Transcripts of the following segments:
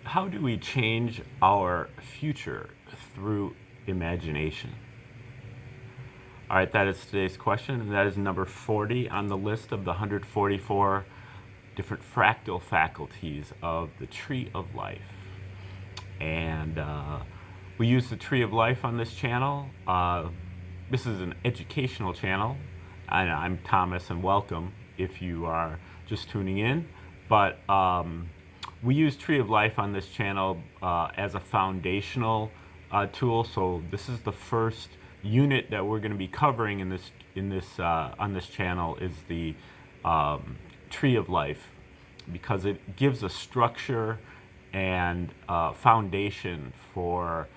How do we change our future through imagination? All right, that is today's question, and that is number 40 on the list of the 144 different fractal faculties of the Tree of Life. And we use the Tree of Life on this channel. This is an educational channel, and I'm Thomas, and welcome if you are just tuning in. But we use Tree of Life on this channel as a foundational tool. So this is the first unit that we're going to be covering on this channel is the Tree of Life, because it gives a structure and foundation for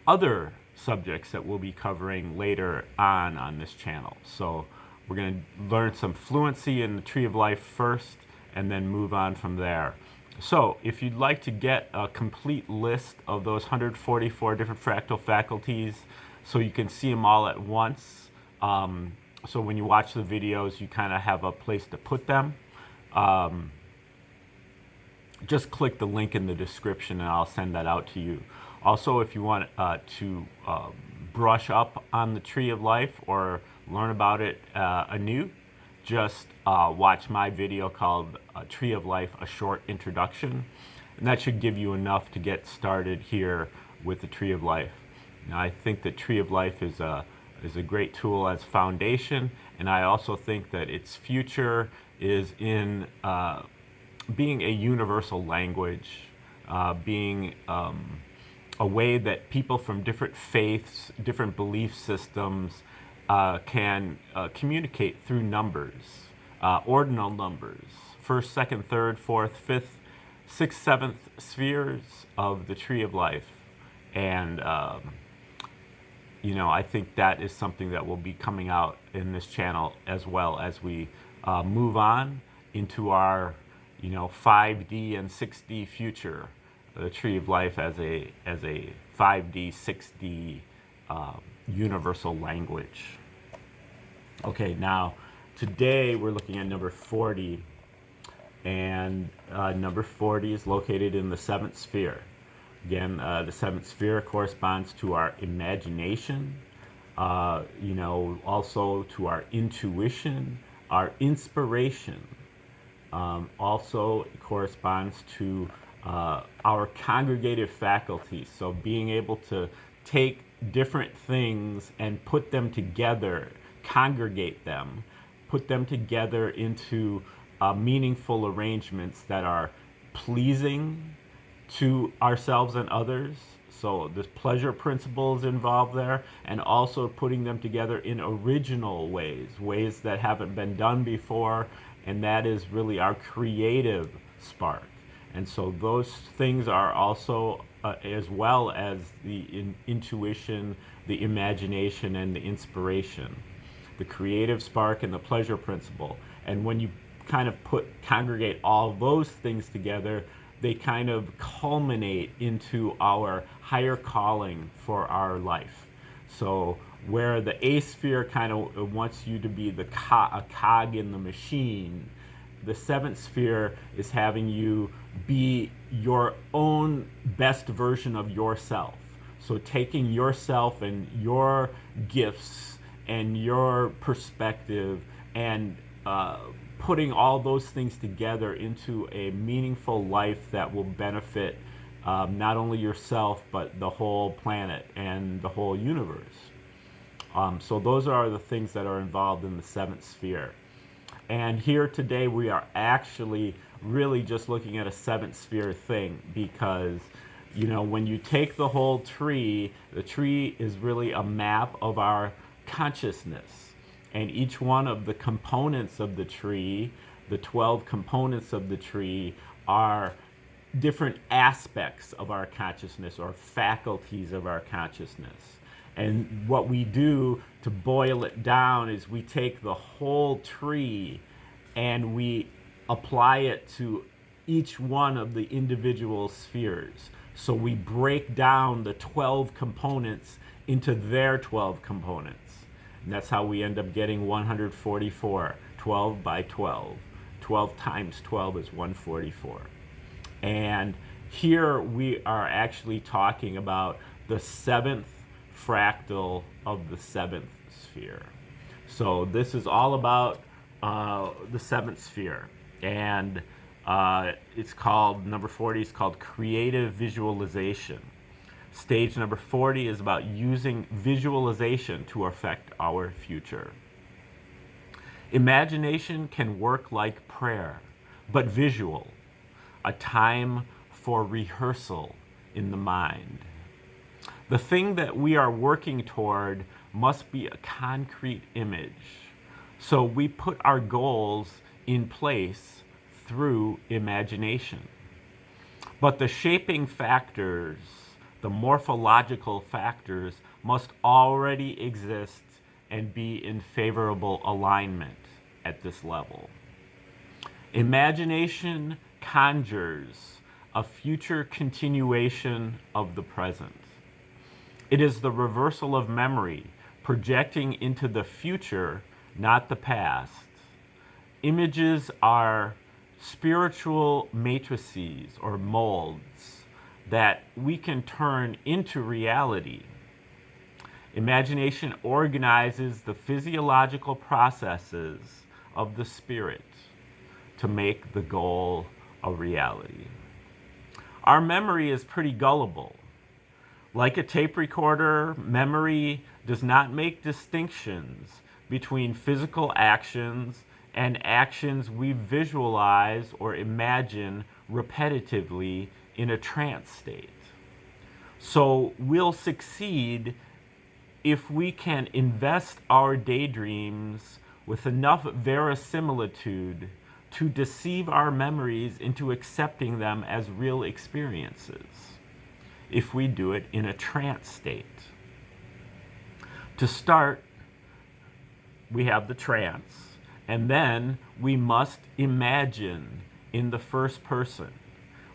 other subjects that we'll be covering later on this channel. So we're going to learn some fluency in the Tree of Life first, and then move on from there. So if you'd like to get a complete list of those 144 different fractal faculties so you can see them all at once, so when you watch the videos you kind of have a place to put them, just click the link in the description and I'll send that out to you. Also, if you want to brush up on the Tree of Life or learn about it anew, just watch my video called Tree of Life, A Short Introduction, and that should give you enough to get started here with the Tree of Life. Now, I think that Tree of Life is a great tool as foundation, and I also think that its future is in being a universal language, being a way that people from different faiths, different belief systems can communicate through numbers, ordinal numbers, first, second, third, fourth, fifth, sixth, seventh spheres of the Tree of Life. And I think that is something that will be coming out in this channel as well as we move on into our 5D and 6D future. The Tree of Life as a 5D, 6D universal language. Okay, now today we're looking at number 40, and number 40 is located in the 7th sphere. Again, the 7th sphere corresponds to our imagination, also to our intuition, our inspiration. Also it corresponds to our congregative faculties, so being able to take different things and put them together, congregate them, put them together into meaningful arrangements that are pleasing to ourselves and others. So the pleasure principle is involved there, and also putting them together in original ways that haven't been done before, and that is really our creative spark. And so those things are also, as well as the intuition, the imagination, and the inspiration, the creative spark and the pleasure principle. And when you kind of congregate all those things together, they kind of culminate into our higher calling for our life. So where the A sphere kind of wants you to be a cog in the machine, the 7th sphere is having you be your own best version of yourself. So taking yourself and your gifts and your perspective and putting all those things together into a meaningful life that will benefit not only yourself but the whole planet and the whole universe. So those are the things that are involved in the 7th sphere. And here today we are actually really just looking at a 7th sphere thing, because when you take the whole tree, the tree is really a map of our consciousness. And each one of the components of the tree, the 12 components of the tree, are different aspects of our consciousness or faculties of our consciousness. And what we do to boil it down is we take the whole tree and we apply it to each one of the individual spheres. So we break down the 12 components into their 12 components. And that's how we end up getting 144, 12 by 12. 12 times 12 is 144. And Here we are actually talking about the seventh fractal of the seventh sphere. So this is all about the seventh sphere, and it's called, number 40 is called creative visualization. Stage number 40 is about using visualization to affect our future. Imagination can work like prayer, but visual, a time for rehearsal in the mind. The thing that we are working toward must be a concrete image. So we put our goals in place through imagination. But the shaping factors, the morphological factors, must already exist and be in favorable alignment at this level. Imagination conjures a future continuation of the present. It is the reversal of memory, projecting into the future, not the past. Images are spiritual matrices or molds that we can turn into reality. Imagination organizes the physiological processes of the spirit to make the goal a reality. Our memory is pretty gullible. Like a tape recorder, memory does not make distinctions between physical actions and actions we visualize or imagine repetitively in a trance state. So we'll succeed if we can invest our daydreams with enough verisimilitude to deceive our memories into accepting them as real experiences, if we do it in a trance state. To start, we have the trance, and then we must imagine in the first person.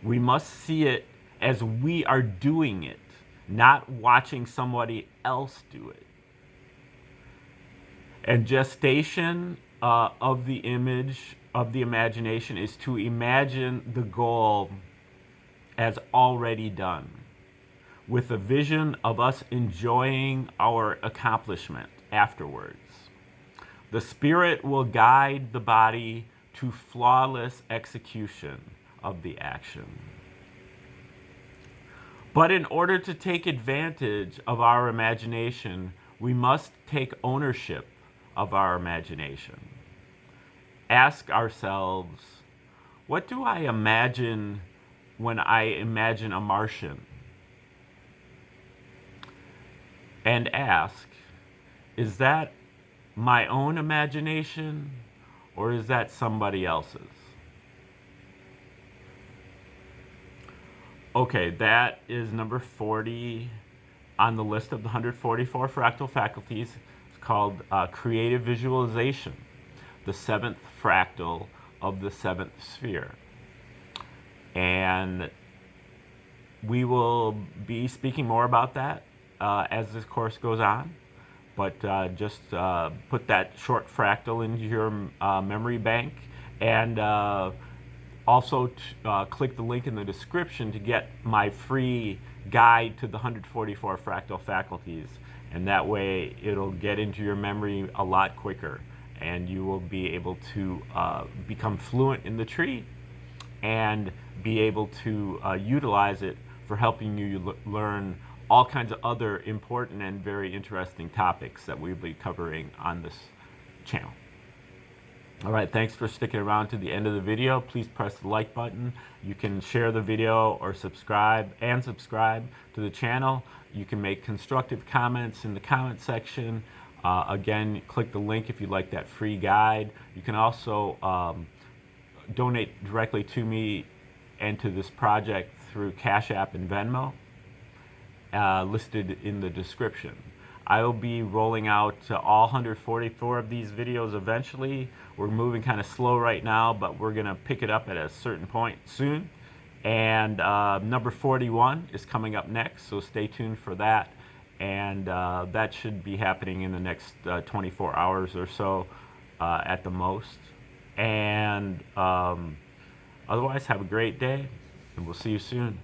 We must see it as we are doing it, not watching somebody else do it. And gestation of the image, of the imagination, is to imagine the goal as already done, with a vision of us enjoying our accomplishment afterwards. The spirit will guide the body to flawless execution of the action. But in order to take advantage of our imagination, we must take ownership of our imagination. Ask ourselves, what do I imagine when I imagine a Martian? And ask, is that my own imagination or is that somebody else's? Okay, that is number 40 on the list of the 144 fractal faculties. It's called creative visualization, the seventh fractal of the seventh sphere. And we will be speaking more about that as this course goes on. But just put that short fractal into your memory bank, and also click the link in the description to get my free guide to the 144 fractal faculties, and that way it'll get into your memory a lot quicker, and you will be able to become fluent in the tree and be able to utilize it for helping you learn all kinds of other important and very interesting topics that we'll be covering on this channel. All right, thanks for sticking around to the end of the video. Please press the like button. You can share the video or subscribe to the channel. You can make constructive comments in the comment section. Again, click the link if you'd like that free guide. You can also donate directly to me and to this project through Cash App and Venmo, listed in the description. I will be rolling out all 144 of these videos eventually. We're moving kind of slow right now, but we're going to pick it up at a certain point soon. And number 41 is coming up next, so stay tuned for that. And that should be happening in the next 24 hours or so at the most. And otherwise, have a great day. and we'll see you soon.